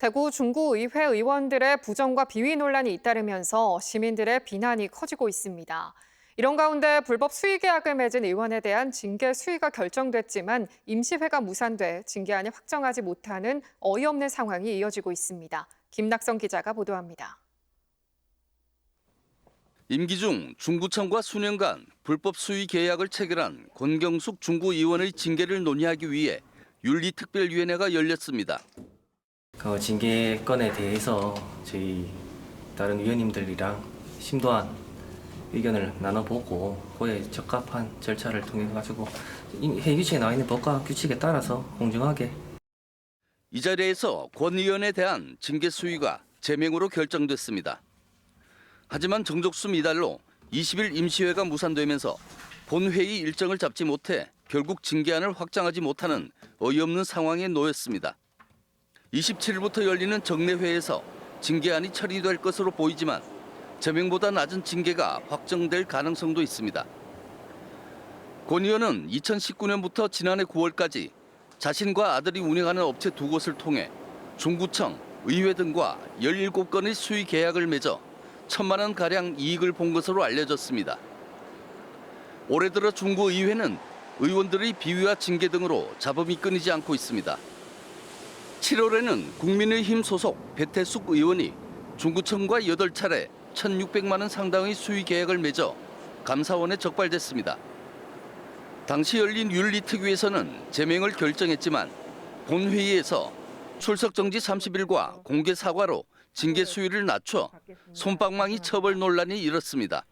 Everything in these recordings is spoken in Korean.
대구 중구의회 의원들의 부정과 비위 논란이 잇따르면서 시민들의 비난이 커지고 있습니다. 이런 가운데 불법 수의 계약을 맺은 의원에 대한 징계 수위가 결정됐지만 임시회가 무산돼 징계안이 확정하지 못하는 어이없는 상황이 이어지고 있습니다. 김낙성 기자가 보도합니다. 임기 중 중구청과 수년간 불법 수의 계약을 체결한 권경숙 중구의원의 징계를 논의하기 위해 윤리특별위원회가 열렸습니다. 그 징계건에 대해서 저희 다른 위원님들이랑 심도한 의견을 나눠보고 그에 적합한 절차를 통해 가지고 회의 규칙에 나와 있는 법과 규칙에 따라서 공정하게. 이 자리에서 권 의원에 대한 징계 수위가 제명으로 결정됐습니다. 하지만 정족수 미달로 20일 임시회가 무산되면서 본회의 일정을 잡지 못해 결국 징계안을 확정하지 못하는 어이없는 상황에 놓였습니다. 27일부터 열리는 정례회에서 징계안이 처리될 것으로 보이지만 제명보다 낮은 징계가 확정될 가능성도 있습니다. 권 의원은 2019년부터 지난해 9월까지 자신과 아들이 운영하는 업체 2곳을 통해 중구청, 의회 등과 17건의 수의 계약을 맺어 1,000만 원가량 이익을 본 것으로 알려졌습니다. 올해 들어 중구의회는 의원들의 비위와 징계 등으로 잡음이 끊이지 않고 있습니다. 7월에는 국민의힘 소속 배태숙 의원이 중구청과 8차례 1,600만 원 상당의 수의 계약을 맺어 감사원에 적발됐습니다. 당시 열린 윤리특위에서는 제명을 결정했지만 본회의에서 출석 정지 30일과 공개 사과로 징계 수위를 낮춰 솜방망이 처벌 논란이 일었습니다.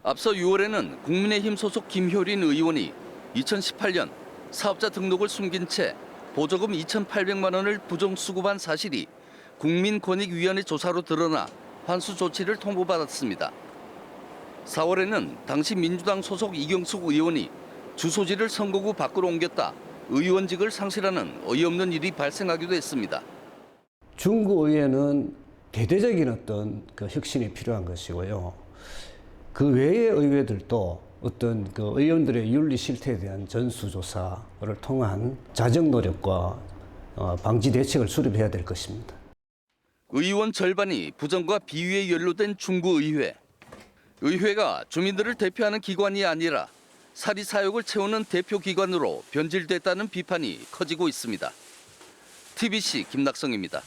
앞서 6월에는 국민의힘 소속 김효린 의원이 2018년 사업자 등록을 숨긴 채 보조금 2,800만 원을 부정 수급한 사실이 국민권익위원회 조사로 드러나 환수 조치를 통보받았습니다. 4월에는 당시 민주당 소속 이경숙 의원이 주소지를 선거구 밖으로 옮겼다 의원직을 상실하는 어이없는 일이 발생하기도 했습니다. 중구의회는 대대적인 어떤 그 혁신이 필요한 것이고요. 그 외의 의회들도 어떤 그 의원들의 윤리 실태에 대한 전수조사를 통한 자정 노력과 방지 대책을 수립해야 될 것입니다. 의원 절반이 부정과 비위에 연루된 중구의회. 의회가 주민들을 대표하는 기관이 아니라 사리사욕을 채우는 대표기관으로 변질됐다는 비판이 커지고 있습니다. TBC 김낙성입니다.